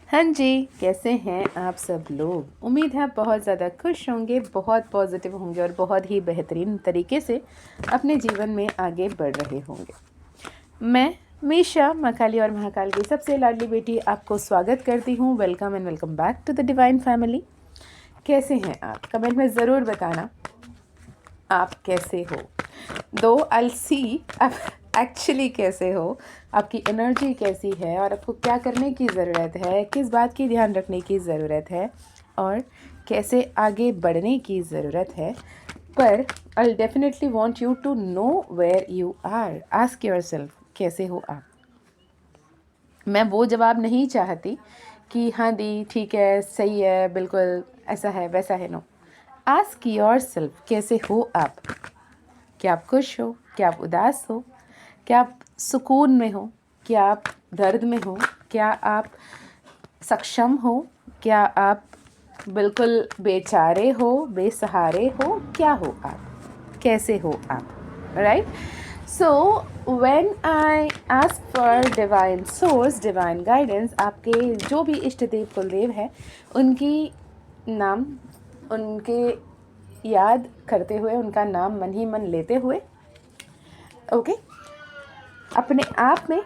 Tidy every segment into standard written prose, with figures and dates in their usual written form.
हाँ जी, कैसे हैं आप सब लोग? उम्मीद है आप बहुत ज़्यादा खुश होंगे, बहुत पॉजिटिव होंगे और बहुत ही बेहतरीन तरीके से अपने जीवन में आगे बढ़ रहे होंगे। मैं मीशा मकाली और महाकाल की सबसे लाडली बेटी आपको स्वागत करती हूँ। Welcome and welcome back to the divine family. कैसे हैं आप? कमेंट में ज़रूर बताना आप कैसे हो। दो आई सी आप एक्चुअली कैसे हो, आपकी एनर्जी कैसी है और आपको क्या करने की ज़रूरत है, किस बात की ध्यान रखने की ज़रूरत है और कैसे आगे बढ़ने की ज़रूरत है। पर I definitely want you to know where you are. Ask yourself कैसे हो आप। मैं वो जवाब नहीं चाहती कि हाँ दी ठीक है, सही है, बिल्कुल ऐसा है वैसा है। नो, आस्क योर सेल्फ कैसे हो आप। क्या आप खुश हो? क्या आप उदास हो? क्या आप सुकून में हो? क्या आप दर्द में हो? क्या आप सक्षम हो? क्या आप बिल्कुल बेचारे हो, बेसहारे हो? क्या हो आप? कैसे हो आप? Right? So when I ask for divine source, divine guidance, आपके जो भी इष्ट देव कुलदेव है उनकी नाम, उनके याद करते हुए, उनका नाम मन ही मन लेते हुए, ओके, अपने आप में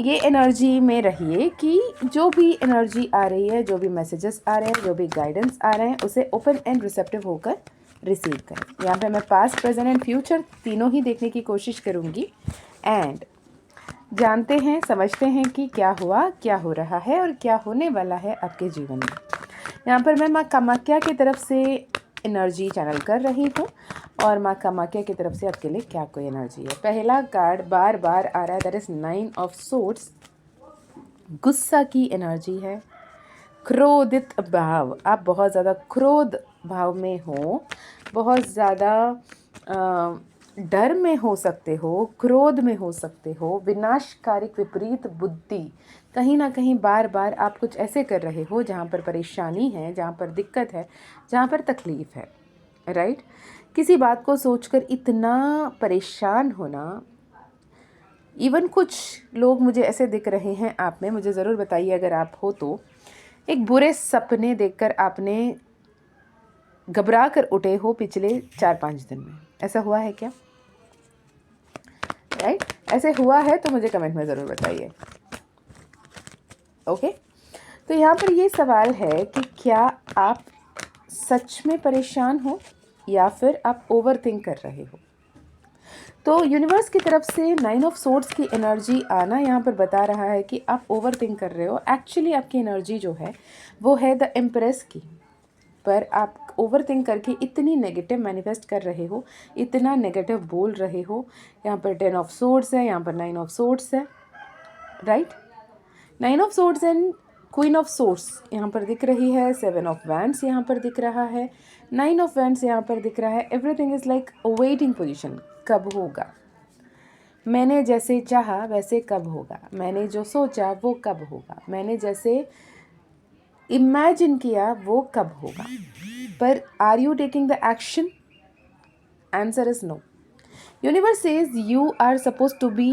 ये एनर्जी में रहिए कि जो भी एनर्जी आ रही है, जो भी मैसेजेस आ रहे हैं, जो भी गाइडेंस आ रहे हैं, उसे ओपन एंड रिसेप्टिव होकर रिसीव करें। यहाँ पे मैं पास्ट, प्रेजेंट एंड फ्यूचर तीनों ही देखने की कोशिश करूँगी एंड जानते हैं, समझते हैं कि क्या हुआ, क्या हो रहा है और क्या होने वाला है आपके जीवन में। यहाँ पर मैं माँ कामाख्या की तरफ से एनर्जी चैनल कर रही हूँ और माँ कामाख्या की तरफ से आपके लिए क्या कोई एनर्जी है। पहला कार्ड बार बार आ रहा है, दैट इज़ 9 ऑफ सोर्ड्स। गुस्सा की एनर्जी है, क्रोधित भाव। आप बहुत ज़्यादा क्रोध भाव में हो, बहुत ज़्यादा डर में हो सकते हो, क्रोध में हो सकते हो, विनाशकारिक विपरीत बुद्धि। कहीं ना कहीं बार बार आप कुछ ऐसे कर रहे हो जहाँ पर परेशानी है, जहाँ पर दिक्कत है, जहाँ पर तकलीफ़ है। राइट? किसी बात को सोचकर इतना परेशान होना। इवन कुछ लोग मुझे ऐसे दिख रहे हैं आप में, मुझे ज़रूर बताइए अगर आप हो तो। एक बुरे सपने देखकर आपने घबरा कर उठे हो पिछले 4-5 दिन में, ऐसा हुआ है क्या? राइट? ऐसे हुआ है तो मुझे कमेंट में ज़रूर बताइए। ओके, तो यहाँ पर ये सवाल है कि क्या आप सच में परेशान हो या फिर आप ओवर थिंक कर रहे हो। तो यूनिवर्स की तरफ से 9 ऑफ सोर्ड्स की एनर्जी आना यहाँ पर बता रहा है कि आप ओवर थिंक कर रहे हो। एक्चुअली आपकी एनर्जी जो है वो है द एम्प्रेस की, पर आप ओवर थिंक करके इतनी नेगेटिव मैनिफेस्ट कर रहे हो, इतना नेगेटिव बोल रहे हो। यहाँ पर 10 ऑफ सोर्ड्स है, यहाँ पर 9 ऑफ सोर्ड्स है। Right? 9 of swords and queen of swords यहाँ पर दिख रही है। 7 ऑफ वैंड्स यहाँ पर दिख रहा है। 9 ऑफ वैंड्स यहाँ पर दिख रहा है। Everything is like waiting position. कब होगा? मैंने जैसे चाहा वैसे कब होगा? मैंने जो सोचा वो कब होगा? मैंने जैसे इमेजिन किया वो कब होगा? पर are you taking the action? Answer is no. Universe says you are suppose to be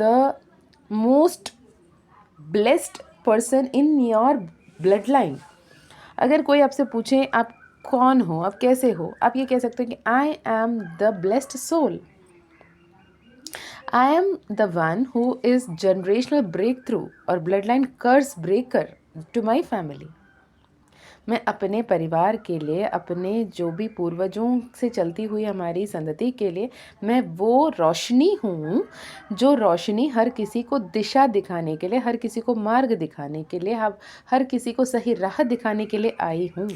the most blessed person in your blood line. अगर कोई आपसे पूछे आप कौन हो, आप कैसे हो, आप ये कह सकते हो कि I am the blessed soul. I am the one who is generational breakthrough और bloodline curse breaker to my family। मैं अपने परिवार के लिए, अपने जो भी पूर्वजों से चलती हुई हमारी संतति के लिए, मैं वो रोशनी हूँ जो रोशनी हर किसी को दिशा दिखाने के लिए, हर किसी को मार्ग दिखाने के लिए, हर किसी को सही राह दिखाने के लिए आई हूँ,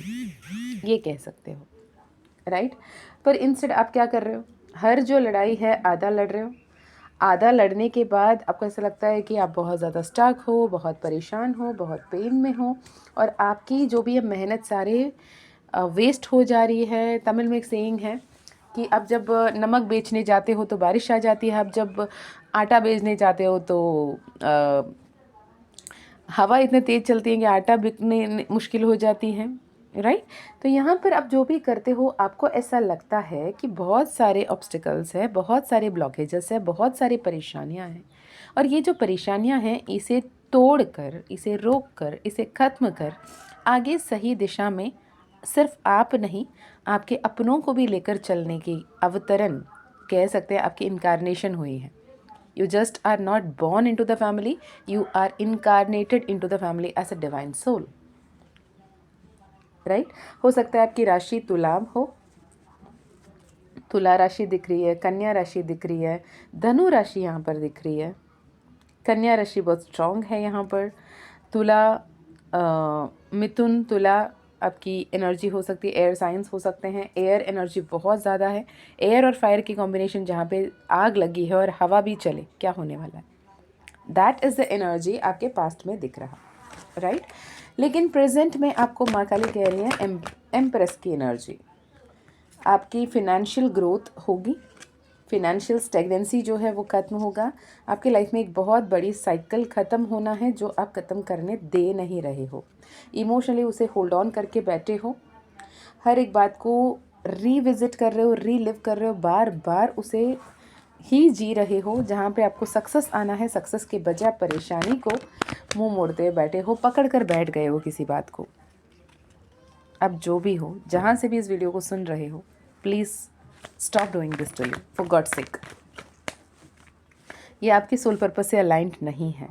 ये कह सकते हो। राइट? पर इंस्टेड आप क्या कर रहे हो? हर जो लड़ाई है आधा लड़ रहे हो। आधा लड़ने के बाद आपको ऐसा लगता है कि आप बहुत ज़्यादा स्टक हो, बहुत परेशान हो, बहुत पेन में हो और आपकी जो भी मेहनत सारे वेस्ट हो जा रही है। तमिल में एक सेइंग है कि अब जब नमक बेचने जाते हो तो बारिश आ जाती है, अब जब आटा बेचने जाते हो तो हवा इतने तेज़ चलती है कि आटा बिकने मुश्किल हो जाती है। राइट? तो यहाँ पर आप जो भी करते हो आपको ऐसा लगता है कि बहुत सारे ऑब्स्टिकल्स हैं, बहुत सारे ब्लॉकेजेस हैं, बहुत सारी परेशानियाँ हैं और ये जो परेशानियाँ हैं इसे तोड़ कर, इसे रोक कर, इसे ख़त्म कर आगे सही दिशा में सिर्फ आप नहीं, आपके अपनों को भी लेकर चलने की अवतरण कह सकते हैं, आपकी इनकारनेशन हुई है। You just are not born into the family, you are incarnated into the family as a divine soul. Right हो सकता है आपकी राशि तुलाम हो, तुला राशि दिख रही है, कन्या राशि दिख रही है, धनु राशि यहाँ पर दिख रही है। कन्या राशि बहुत स्ट्रांग है यहाँ पर। तुला मिथुन तुला आपकी एनर्जी हो सकती है, एयर साइंस हो सकते हैं, एयर एनर्जी बहुत ज़्यादा है। एयर और फायर की कॉम्बिनेशन जहाँ पे आग लगी है और हवा भी चले, क्या होने वाला है, दैट इज़ द एनर्जी आपके पास्ट में दिख रहा, राइट। लेकिन प्रेजेंट में आपको माँ काली कह रही है एम्प्रेस की एनर्जी। आपकी फिनेंशियल ग्रोथ होगी, फिनेंशियल स्टेगनेंसी जो है वो ख़त्म होगा। आपकी लाइफ में एक बहुत बड़ी साइकिल ख़त्म होना है जो आप ख़त्म करने दे नहीं रहे हो, इमोशनली उसे होल्ड ऑन करके बैठे हो, हर एक बात को रीविज़िट कर रहे हो, रीलिव कर रहे हो, बार बार उसे ही जी रहे हो। जहाँ पे आपको सक्सेस आना है, सक्सेस के बजाय परेशानी को मुंह मोड़ते हुए बैठे हो, पकड़ कर बैठ गए हो किसी बात को। अब जो भी हो, जहाँ से भी इस वीडियो को सुन रहे हो, please stop doing this to you for god sake. ये आपके सोल पर्पस से अलाइंड नहीं है,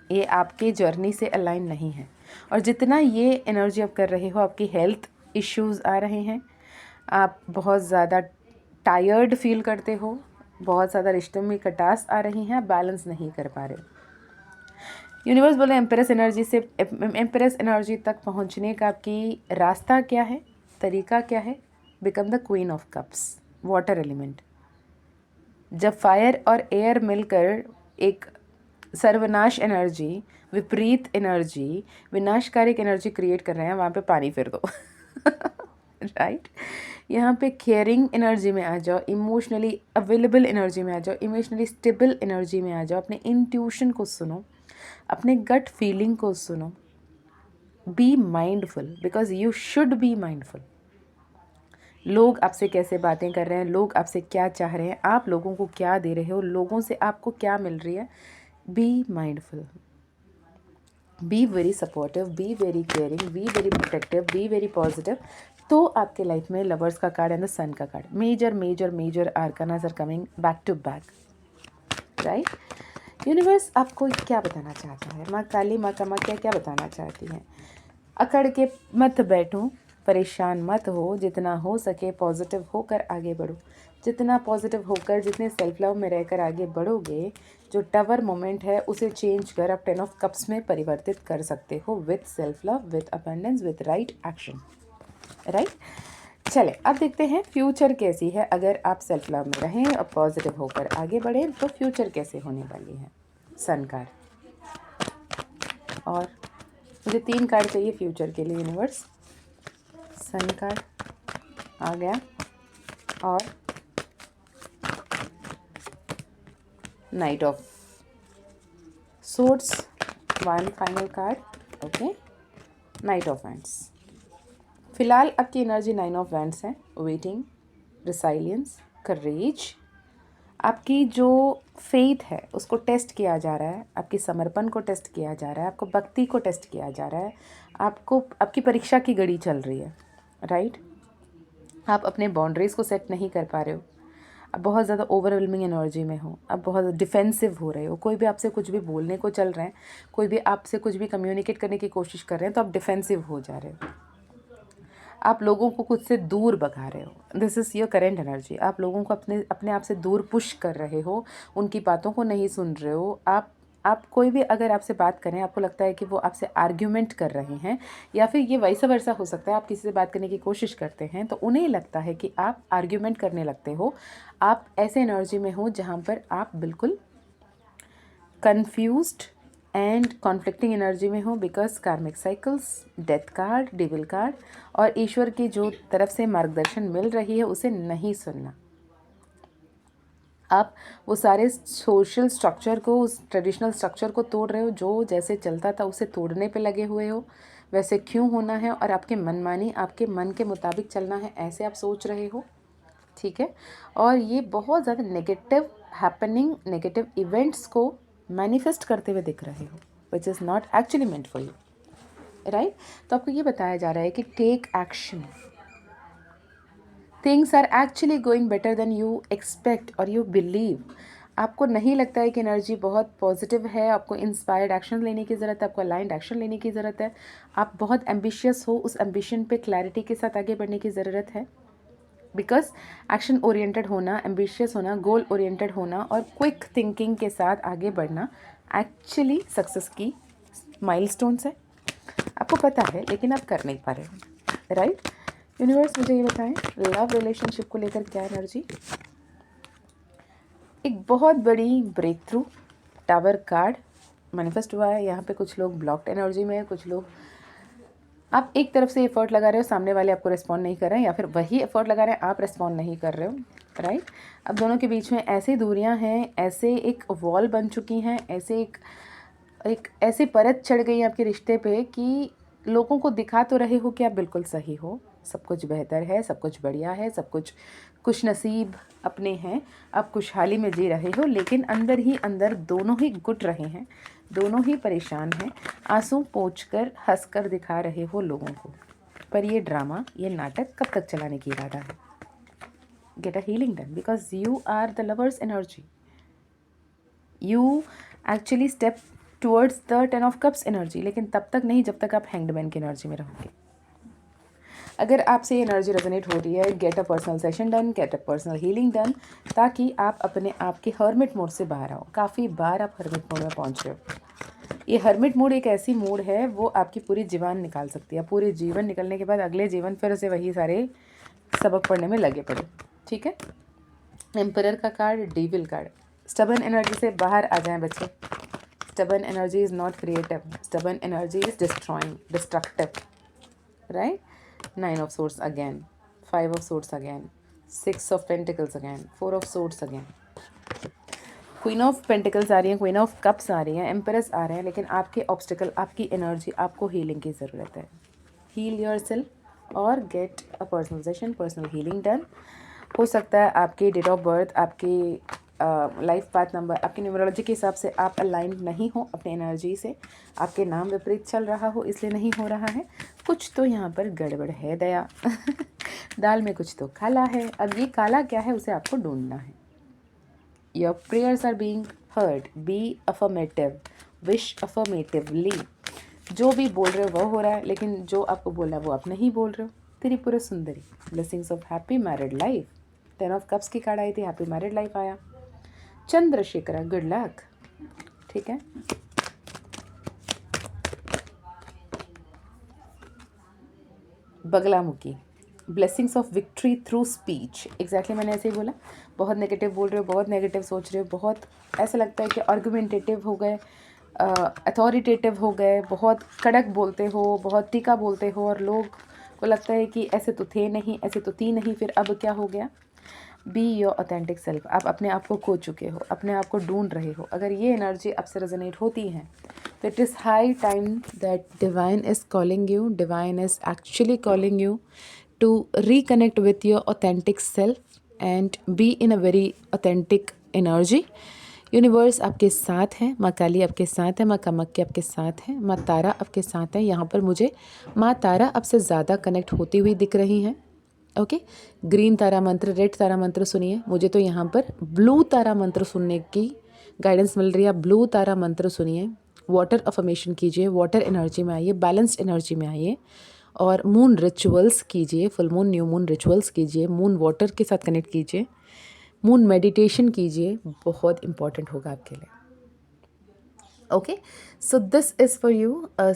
ये आपके जर्नी से अलाइन नहीं है। और जितना ये एनर्जी आप कर रहे हो, आपकी हेल्थ इश्यूज़ आ रहे हैं, आप बहुत ज़्यादा टायर्ड फील करते हो, बहुत ज़्यादा रिश्तों में खटास आ रही हैं, आप बैलेंस नहीं कर पा रहे हो। यूनिवर्स बोले एम्प्रेस एनर्जी से, एम्प्रेस एनर्जी तक पहुंचने का आपकी रास्ता क्या है, तरीका क्या है? Become the queen of cups, water element. जब फायर और एयर मिलकर एक सर्वनाश एनर्जी, विपरीत एनर्जी, विनाशकारक एनर्जी क्रिएट कर रहे हैं, वहाँ पे पानी फेर दो राइट। यहाँ पे केयरिंग एनर्जी में आ जाओ, इमोशनली अवेलेबल एनर्जी में आ जाओ, इमोशनली स्टेबल एनर्जी में आ जाओ, अपने इंट्यूशन को सुनो, अपने गट फीलिंग को सुनो। Be mindful, because you should be mindful. लोग आपसे कैसे बातें कर रहे हैं, लोग आपसे क्या चाह रहे हैं, आप लोगों को क्या दे रहे हो, लोगों से आपको क्या मिल रही है। Be mindful, be very supportive, be very caring, be very protective, be very positive. तो आपके लाइफ में लवर्स का कार्ड एंड द सन का card, major major major arcanas are coming back to back, right. Universe आपको क्या बताना चाहता है, माँ काली, माँ कामाख्या क्या बताना चाहती हैं? अकड़ के मत बैठो, परेशान मत हो, जितना हो सके पॉजिटिव होकर आगे बढ़ो। जितना पॉजिटिव होकर, जितने सेल्फ लव में रहकर आगे बढ़ोगे, जो टावर मोमेंट है उसे चेंज कर आप 10 ऑफ कप्स में परिवर्तित कर सकते हो, with self love, with abundance, with right action, right. चले अब देखते हैं फ्यूचर कैसी है। अगर आप सेल्फ लव में रहें और पॉजिटिव होकर आगे बढ़ें तो फ्यूचर कैसे होने वाली है। सन कार्ड, और मुझे 3 कार्ड चाहिए फ्यूचर के लिए यूनिवर्स। सन कार्ड आ गया और night of swords, 1 final card, okay, night of wands. फिलहाल आपकी एनर्जी 9 ऑफ वैंड्स है, वेटिंग, रिसाइलियंस, करेज। आपकी जो फेथ है उसको टेस्ट किया जा रहा है, आपकी समर्पण को टेस्ट किया जा रहा है, आपको भक्ति को टेस्ट किया जा रहा है, आपको आपकी परीक्षा की घड़ी चल रही है, राइट। आप अपने बाउंड्रीज़ को सेट नहीं कर पा रहे हो, अब बहुत ज़्यादा ओवरवेलमिंग एनर्जी में हो, अब बहुत डिफेंसिव हो रहे हो। कोई भी आपसे कुछ भी बोलने को चल रहे हैं, कोई भी आपसे कुछ भी कम्युनिकेट करने की कोशिश कर रहे हैं तो आप डिफेंसिव हो जा रहे हो, आप लोगों को खुद से दूर भगा रहे हो। This is your current energy. आप लोगों को अपने आप से दूर पुश कर रहे हो, उनकी बातों को नहीं सुन रहे हो। आप कोई भी अगर आपसे बात करें, आपको लगता है कि वो आपसे आर्ग्यूमेंट कर रहे हैं, या फिर ये वैसा वर्सा हो सकता है, आप किसी से बात करने की कोशिश करते हैं तो उन्हें लगता है कि आप आर्ग्यूमेंट करने लगते हो। आप ऐसे एनर्जी में हो जहाँ पर आप बिल्कुल कन्फ्यूज्ड एंड कॉन्फ्लिक्टिंग एनर्जी में हो, बिकॉज कार्मिक cycles, death card, devil card, और ईश्वर की जो तरफ से मार्गदर्शन मिल रही है उसे नहीं सुनना। आप वो सारे सोशल स्ट्रक्चर को, उस ट्रेडिशनल स्ट्रक्चर को तोड़ रहे हो, जो जैसे चलता था उसे तोड़ने पे लगे हुए हो। वैसे क्यों होना है, और आपके मनमानी, आपके मन के मुताबिक चलना है, ऐसे आप सोच रहे हो, ठीक है। और ये बहुत ज़्यादा नेगेटिव हैपनिंग, नेगेटिव इवेंट्स को मैनिफेस्ट करते हुए दिख रहे हो, which is not actually meant for you, right. तो आपको ये बताया जा रहा है कि take action, things are actually going better than you expect और यू बिलीव। आपको नहीं लगता है कि एनर्जी बहुत पॉजिटिव है, आपको इंस्पायर्ड एक्शन लेने की ज़रूरत है, आपको अलाइंड एक्शन लेने की ज़रूरत है, आप बहुत एम्बिशियस हो, उस एम्बिशन पे क्लैरिटी के साथ आगे बढ़ने की ज़रूरत है। बिकॉज एक्शन ओरिएंटेड होना, एम्बिशियस होना, गोल ओरिएंटेड होना और क्विक थिंकिंग के साथ आगे बढ़ना एक्चुअली सक्सेस की माइलस्टोन्स है। आपको पता है लेकिन आप कर नहीं पा रहे हो, राइट। यूनिवर्स मुझे ये बताएं, लव रिलेशनशिप को लेकर क्या एनर्जी। एक बहुत बड़ी breakthrough, tower card manifest हुआ है। यहाँ पे कुछ लोग ब्लॉक्ड एनर्जी में है, कुछ लोग आप एक तरफ से एफर्ट लगा रहे हो, सामने वाले आपको रिस्पॉन्ड नहीं कर रहे हैं, या फिर वही एफर्ट लगा रहे हैं, आप रिस्पॉन्ड नहीं कर रहे हो, राइट। अब दोनों के बीच में ऐसी दूरियां हैं, ऐसे एक वॉल बन चुकी हैं, ऐसे एक ऐसी परत चढ़ गई है आपके रिश्ते पे कि लोगों को दिखा तो रहे हो कि आप बिल्कुल सही हो, सब कुछ बेहतर है, सब कुछ बढ़िया है, सब कुछ खुश नसीब अपने हैं, आप खुशहाली में जी रहे हो, लेकिन अंदर ही अंदर दोनों ही घुट रहे हैं, दोनों ही परेशान हैं, आंसू पोंछकर हंसकर दिखा रहे हो लोगों को। पर ये ड्रामा, ये नाटक कब तक चलाने की इरादा है। Get a healing done because you are the lovers energy. You actually step towards the 10 of cups energy, लेकिन तब तक नहीं जब तक आप हैंग्ड मैन की एनर्जी में रहोगे। अगर आपसे ये एनर्जी रेजोनेट हो रही है, get a personal session done, get a personal healing done, ताकि आप अपने आप के हर्मिट मोड से बाहर आओ। काफ़ी बार आप हर्मिट मोड में पहुंच रहे हो। ये हर्मिट मोड एक ऐसी मोड है, वो आपकी पूरी जीवन निकाल सकती है। पूरे जीवन निकलने के बाद अगले जीवन फिर से वही सारे सबक पढ़ने में लगे पड़े, ठीक है। एम्परर का card, devil card. Stubborn energy से बाहर आ जाएं बच्चे। Stubborn energy is not creative, stubborn energy is destroying, destructive, right. 9 of swords again, 5 of swords again, 6 of pentacles again, 4 of swords again, queen of pentacles आ रही है, queen of cups आ रही हैं, empress आ रहे हैं, लेकिन आपके ऑब्स्टिकल, आपकी एनर्जी, आपको हीलिंग की ज़रूरत है। हील योरसेल्फ और get a personal session, personal healing done. हो सकता है आपकी डेट ऑफ बर्थ, आपकी लाइफ पाथ नंबर, आपकी न्यूमरोलॉजी के हिसाब से आप अलाइन नहीं हो अपने एनर्जी से, आपके नाम विपरीत चल रहा हो, इसलिए नहीं हो रहा है। कुछ तो यहाँ पर गड़बड़ है दया दाल में कुछ तो काला है। अब ये काला क्या है, उसे आपको ढूंढना है। Your prayers are being heard, be affirmative, wish affirmatively. जो भी बोल रहे हो वो हो रहा है, लेकिन जो आपको बोलना है वो आप नहीं बोल रहे हो। Tripura Sundari, blessings of happy married life. 10 of cups की कार्ड आई थी, हैप्पी मैरिड लाइफ आया। चंद्रशेखरा, गुड लक, ठीक है। Baglamukhi, blessings of victory through speech. Exactly मैंने ऐसे ही बोला। बहुत नेगेटिव बोल रहे हो, बहुत नेगेटिव सोच रहे हो, बहुत ऐसा लगता है कि आर्गुमेंटेटिव हो गए, अथॉरिटेटिव हो गए, बहुत कड़क बोलते हो, बहुत तीखा बोलते हो, और लोग को लगता है कि ऐसे तो थे नहीं, ऐसे तो थी नहीं, फिर अब क्या हो गया। Be your authentic self. आप अपने आप को खो चुके हो, अपने आप को ढूंढ रहे हो। अगर ये एनर्जी आपसे रेजोनेट होती है तो it is high time that divine is calling you, divine is actually calling you to reconnect with your authentic self and be in a very authentic energy। Universe आपके साथ है, माँ काली आपके साथ है, माँ कामाख्या आपके साथ है, माँ तारा आपके साथ है। यहाँ पर मुझे माँ तारा आपसे ज़्यादा कनेक्ट होती हुई दिख रही हैं। ओके, ग्रीन तारा मंत्र, रेड तारा मंत्र सुनिए। मुझे तो यहाँ पर ब्लू तारा मंत्र सुनने की गाइडेंस मिल रही है। ब्लू तारा मंत्र सुनिए, वाटर अफर्मेशन कीजिए, वाटर एनर्जी में आइए, बैलेंस्ड एनर्जी में आइए, और मून रिचुअल्स कीजिए, full moon, new moon rituals कीजिए, मून वाटर के साथ कनेक्ट कीजिए, मून मेडिटेशन कीजिए, बहुत इंपॉर्टेंट होगा आपके लिए। Okay, so this is for you a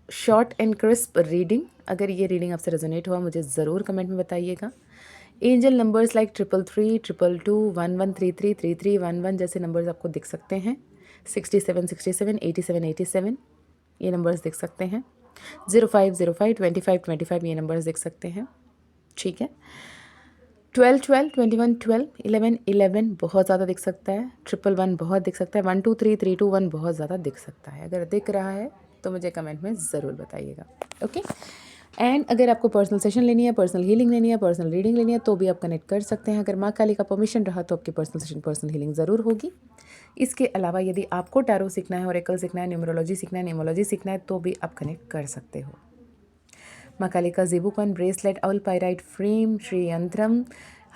short and crisp reading. अगर ये रीडिंग आपसे रेजोनेट हुआ मुझे ज़रूर कमेंट में बताइएगा। एंजल नंबर्स लाइक 333, 222, 1133, 3311 जैसे नंबर्स आपको दिख सकते हैं। 67, 67, 87, 87 ये नंबर्स दिख सकते हैं। 05, 05, 25, 25 ये नंबर्स दिख सकते हैं, ठीक है। 12, 12, 21, 12, 11, 11 बहुत ज़्यादा दिख सकता है। 111 बहुत दिख सकता है। 1, 2, 3, 3, 2, 1 बहुत ज़्यादा दिख सकता है। अगर दिख रहा है तो मुझे कमेंट में ज़रूर बताइएगा। ओके, एंड अगर आपको पर्सनल सेशन लेनी है, पर्सनल हीलिंग लेनी है, पर्सनल रीडिंग लेनी है तो भी आप कनेक्ट कर सकते हैं। अगर माँ काली का परमिशन रहा तो आपकी पर्सनल सेशन, पर्सनल हीलिंग ज़रूर होगी। इसके अलावा यदि आपको टैरो सीखना है, ओरेकल सीखना है, न्यूमरोलॉजी सीखना है, न्यूमोलॉजी सीखना है तो भी आप कनेक्ट कर सकते हो। माँ काली का zibu coin bracelet, owl pyrite frame, Shri Yantram,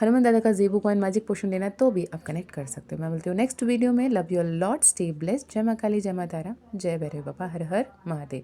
Hanuman दादा का ज़ेबू कॉइन मैजिक पोशन लेना है तो भी आप कनेक्ट कर सकते हो। मैं मिलती हूँ नेक्स्ट वीडियो में। Love you lot, stay blessed. जय माँ काली, जय माँ तारा, जय भैरव बाबा, हर हर महादेव।